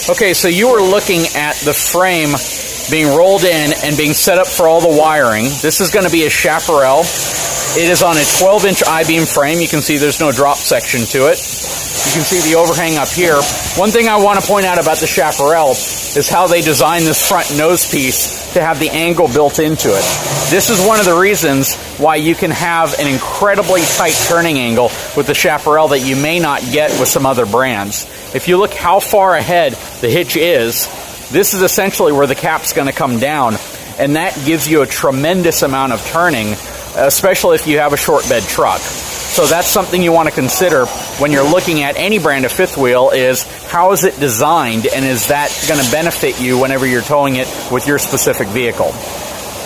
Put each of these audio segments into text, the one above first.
Okay, so you were looking at the frame being rolled in and being set up for all the wiring. This is going to be a chaparral. It is on a 12-inch I-beam frame. You can see there's no drop section to it. You can see the overhang up here. One thing I want to point out about the chaparral is how they designed this front nose piece to have the angle built into it. This is one of the reasons why you can have an incredibly tight turning angle with the chaparral that you may not get with some other brands. If you look how far ahead the hitch is, this is essentially where the cap's going to come down, and that gives you a tremendous amount of turning, especially if you have a short bed truck. So that's something you want to consider when you're looking at any brand of fifth wheel, is how is it designed, and is that going to benefit you whenever you're towing it with your specific vehicle.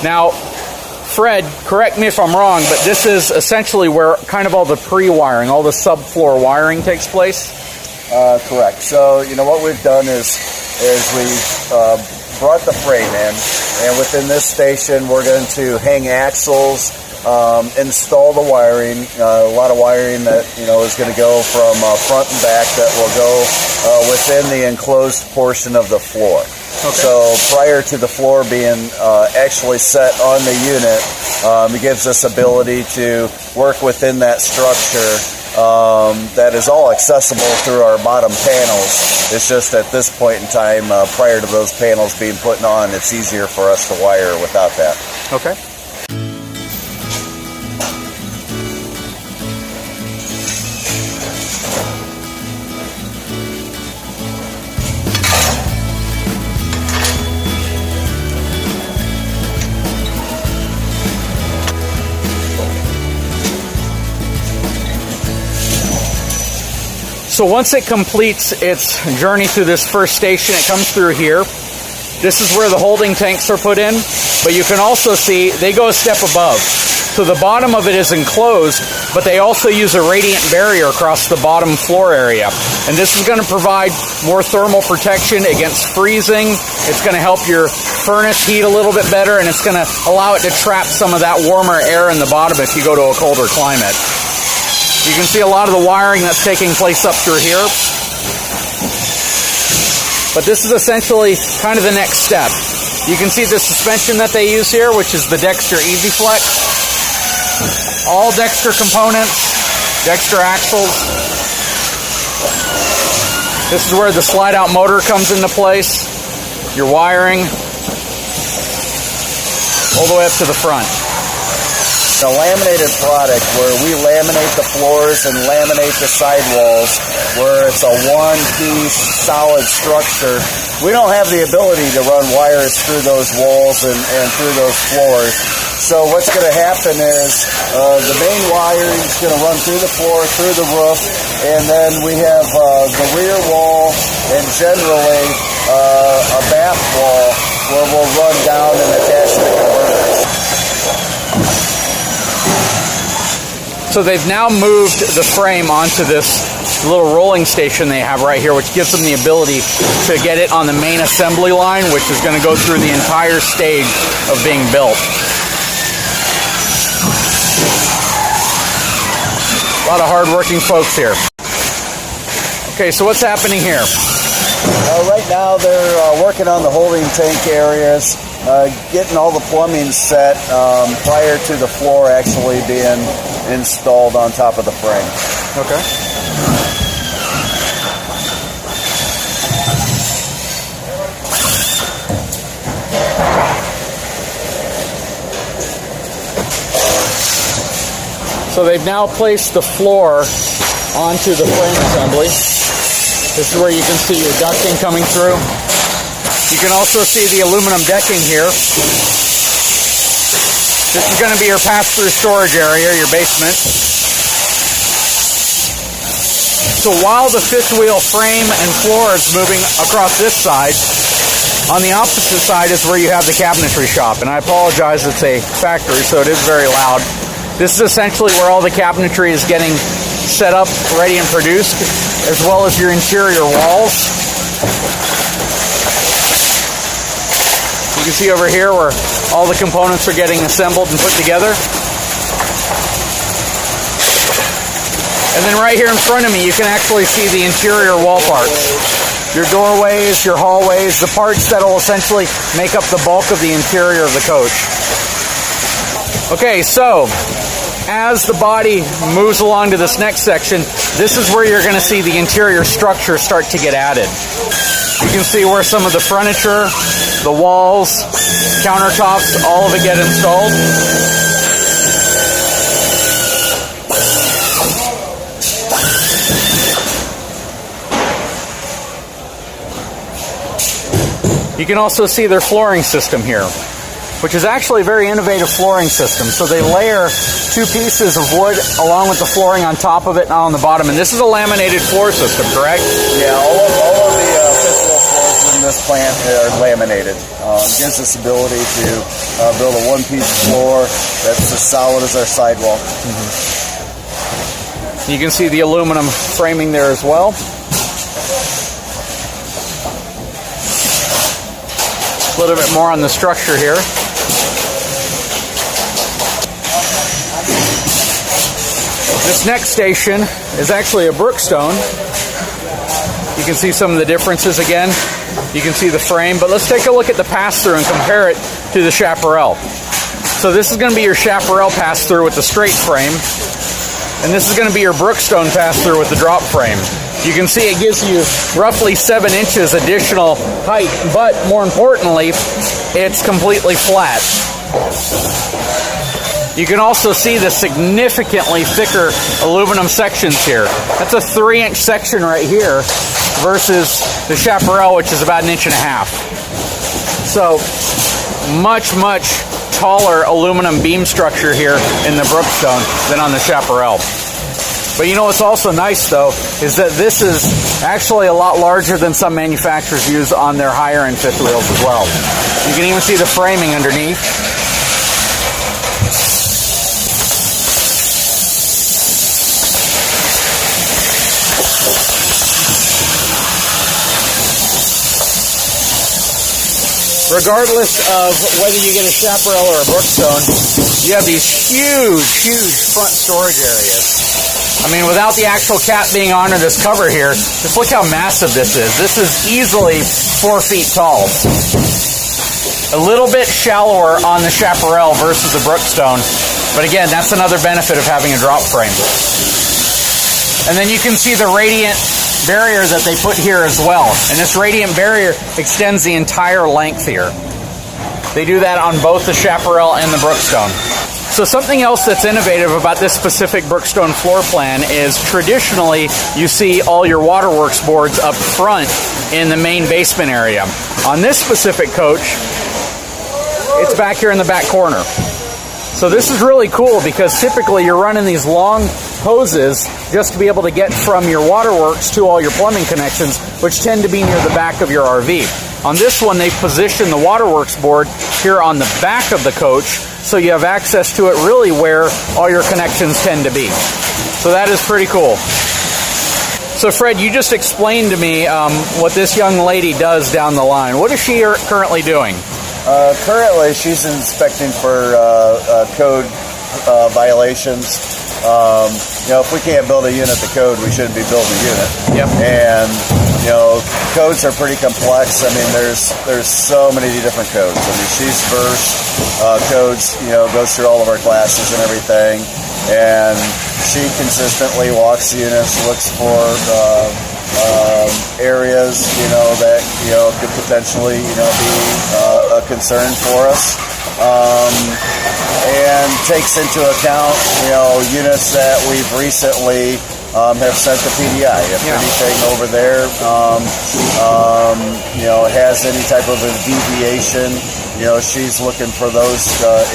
Now, Fred, correct me if I'm wrong, but this is essentially where kind of all the pre-wiring, all the subfloor wiring takes place? Correct. So, what we've done is we've brought the frame in, and within this station we're going to hang axles, install the wiring, a lot of wiring that is going to go from front and back that will go within the enclosed portion of the floor. Okay. So prior to the floor being actually set on the unit, it gives us ability to work within that structure. That is all accessible through our bottom panels. It's just at this point in time, prior to those panels being put on, it's easier for us to wire without that. Okay. So once it completes its journey through this first station, it comes through here. This is where the holding tanks are put in, but you can also see they go a step above. So the bottom of it is enclosed, but they also use a radiant barrier across the bottom floor area. And this is going to provide more thermal protection against freezing. It's going to help your furnace heat a little bit better, and it's going to allow it to trap some of that warmer air in the bottom if you go to a colder climate. You can see a lot of the wiring that's taking place up through here. But this is essentially kind of the next step. You can see the suspension that they use here, which is the Dexter Easy Flex. All Dexter components, Dexter axles. This is where the slide-out motor comes into place. Your wiring all the way up to the front. A laminated product where we laminate the floors and laminate the sidewalls, where it's a one-piece solid structure. We don't have the ability to run wires through those walls and through those floors. So what's going to happen is the main wiring is going to run through the floor, through the roof, and then we have the rear wall and generally a bath wall where we'll run down and attach the converters. So they've now moved the frame onto this little rolling station they have right here, which gives them the ability to get it on the main assembly line, which is going to go through the entire stage of being built. A lot of hard-working folks here. Okay, so what's happening here? Right now they're working on the holding tank areas, getting all the plumbing set prior to the floor actually being installed on top of the frame. Okay. So they've now placed the floor onto the frame assembly. This is where you can see your ducting coming through. You can also see the aluminum decking here. This is going to be your pass-through storage area, your basement. So while the fifth wheel frame and floor is moving across this side, on the opposite side is where you have the cabinetry shop. And I apologize, it's a factory, so it is very loud. This is essentially where all the cabinetry is getting set up, ready and produced, as well as your interior walls. You can see over here where all the components are getting assembled and put together. And then right here in front of me, you can actually see the interior wall parts. Your doorways, your hallways, the parts that will essentially make up the bulk of the interior of the coach. Okay, so as the body moves along to this next section, this is where you're going to see the interior structure start to get added. You can see where some of the furniture, the walls, countertops, all of it get installed. You can also see their flooring system here, which is actually a very innovative flooring system. So they layer two pieces of wood along with the flooring on top of it and on the bottom. And this is a laminated floor system, correct? Yeah, all of the fifth wheel floors in this plant are laminated. It gives us the ability to build a one-piece floor that's as solid as our sidewall. You can see the aluminum framing there as well. A little bit more on the structure here. This next station is actually a Brookstone. You can see some of the differences again. You can see the frame, but let's take a look at the pass-through and compare it to the chaparral. So this is going to be your chaparral pass-through with the straight frame, and this is going to be your Brookstone pass-through with the drop frame. You can see it gives you roughly 7 inches additional height, but more importantly, it's completely flat. You can also see the significantly thicker aluminum sections here. That's a 3-inch section right here versus the chaparral, which is about 1.5 inches. So much, much taller aluminum beam structure here in the Brookstone than on the chaparral. But you know what's also nice, though, is that this is actually a lot larger than some manufacturers use on their higher-end fifth wheels as well. You can even see the framing underneath. Regardless of whether you get a chaparral or a Brookstone, you have these huge, huge front storage areas. I mean, without the actual cap being on or this cover here, just look how massive this is. This is easily 4 feet tall. A little bit shallower on the chaparral versus the Brookstone, but again, that's another benefit of having a drop frame. And then you can see the radiant barrier that they put here as well. And this radiant barrier extends the entire length here. They do that on both the chaparral and the Brookstone. So something else that's innovative about this specific Brookstone floor plan is traditionally you see all your waterworks boards up front in the main basement area. On this specific coach, it's back here in the back corner. So this is really cool because typically you're running these long hoses just to be able to get from your waterworks to all your plumbing connections, which tend to be near the back of your RV. On this one, they've positioned the waterworks board here on the back of the coach, so you have access to it really where all your connections tend to be. So that is pretty cool. So Fred, you just explained to me what this young lady does down the line. What is she currently doing? Currently, she's inspecting for code violations. If we can't build a unit to code, we shouldn't be building a unit. Yep. And codes are pretty complex. I mean, there's so many different codes. I mean, she's versed codes. Goes through all of our classes and everything. And she consistently walks the units, looks for areas that could potentially be a concern for us. And takes into account, units that we've recently have sent to PDI. If anything over there, has any type of a deviation, she's looking for those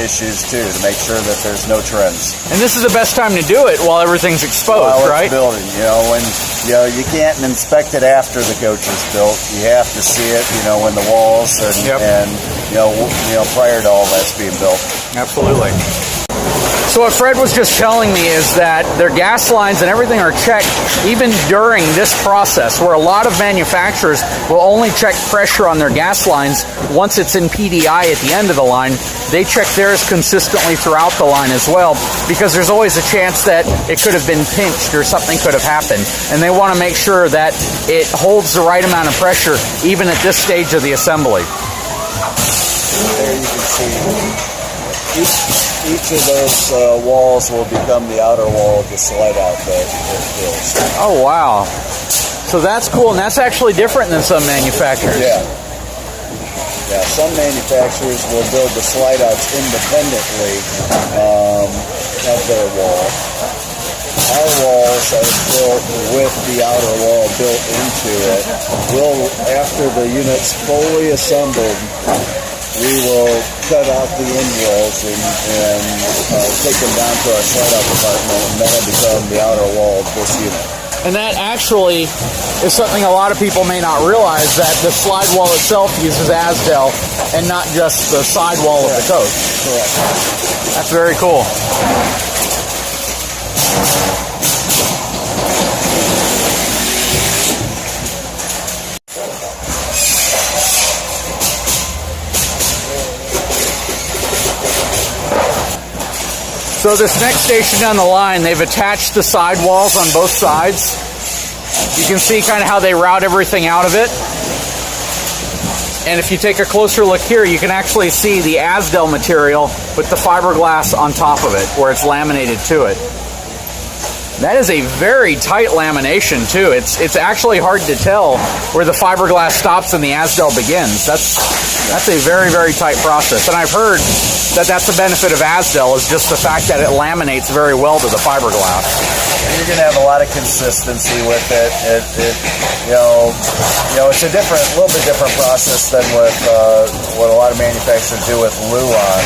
issues too to make sure that there's no trends. And this is the best time to do it while everything's exposed, while right? It's building, when you can't inspect it after the coach is built. You have to see it, when the walls and prior to all that's being built. Absolutely. So what Fred was just telling me is that their gas lines and everything are checked even during this process, where a lot of manufacturers will only check pressure on their gas lines once it's in PDI at the end of the line. They check theirs consistently throughout the line as well, because there's always a chance that it could have been pinched or something could have happened. And they want to make sure that it holds the right amount of pressure even at this stage of the assembly. There you can see each of those walls will become the outer wall of the slide out that it fills. Oh, wow. So that's cool, and that's actually different than some manufacturers. Yeah. Yeah, some manufacturers will build the slide outs independently of their wall. Our walls are built with the outer wall built into it. After the unit's fully assembled, we will cut out the end walls and take them down to our slide out department, and that'll become the outer wall of this unit. And that actually is something a lot of people may not realize, that the slide wall itself uses Asdel and not just the sidewall of the coach. Correct. That's very cool. So this next station down the line, they've attached the sidewalls on both sides. You can see kind of how they route everything out of it. And if you take a closer look here, you can actually see the Asdel material with the fiberglass on top of it, where it's laminated to it. That is a very tight lamination too. It's actually hard to tell where the fiberglass stops and the Asdel begins. That's a very, very tight process. And I've heard that that's the benefit of Asdel, is just the fact that it laminates very well to the fiberglass. You're going to have a lot of consistency with it. It's a little bit different process than with what a lot of manufacturers do with Luon.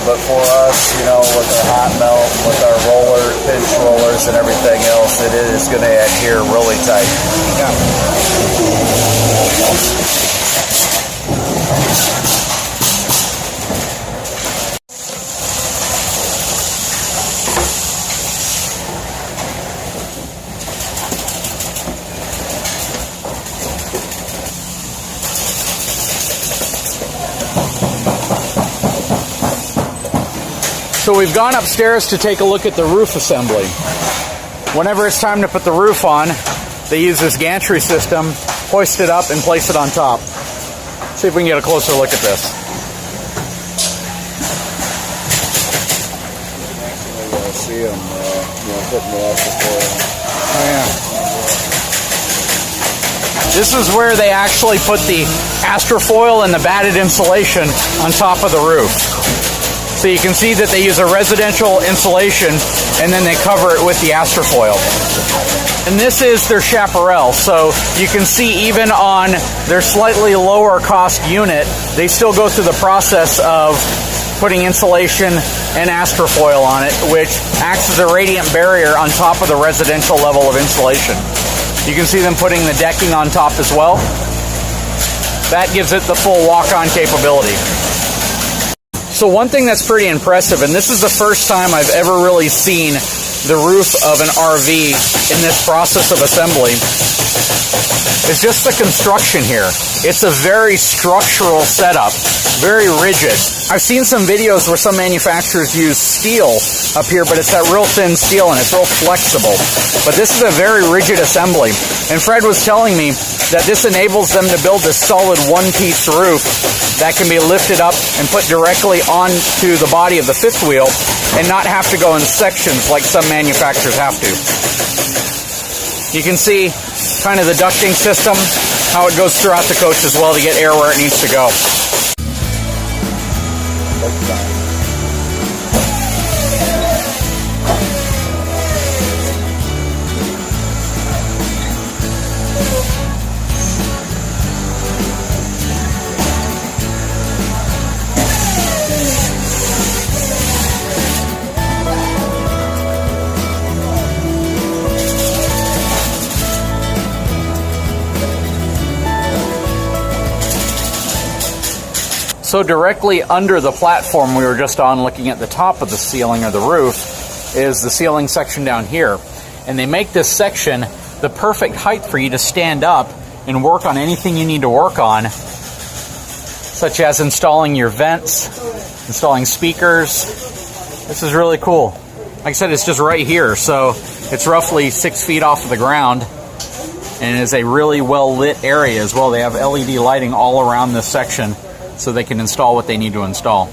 But for us, with our hot melt, with our pinch rollers and everything else, it is going to adhere really tight. Yeah. So we've gone upstairs to take a look at the roof assembly. Whenever it's time to put the roof on, they use this gantry system, hoist it up, and place it on top. See if we can get a closer look at this. Actually, see them putting the Subfloor on. Oh, yeah. This is where they actually put the astrofoil and the batted insulation on top of the roof. So you can see that they use a residential insulation and then they cover it with the astrofoil. And this is their chaparral. So you can see even on their slightly lower cost unit, they still go through the process of putting insulation and astrofoil on it, which acts as a radiant barrier on top of the residential level of insulation. You can see them putting the decking on top as well. That gives it the full walk-on capability. So one thing that's pretty impressive, and this is the first time I've ever really seen the roof of an RV in this process of assembly, is just the construction here. It's a very structural setup, very rigid. I've seen some videos where some manufacturers use steel up here, but it's that real thin steel and it's real flexible. But this is a very rigid assembly. And Fred was telling me that this enables them to build a solid one-piece roof that can be lifted up and put directly onto the body of the fifth wheel and not have to go in sections like some manufacturers have to. You can see kind of the ducting system, how it goes throughout the coach as well to get air where it needs to go. So directly under the platform we were just on, looking at the top of the ceiling or the roof, is the ceiling section down here. And they make this section the perfect height for you to stand up and work on anything you need to work on, such as installing your vents, installing speakers. This is really cool. Like I said, it's just right here, so it's roughly 6 feet off of the ground, and it is a really well lit area as well. They have LED lighting all around this section, so they can install what they need to install.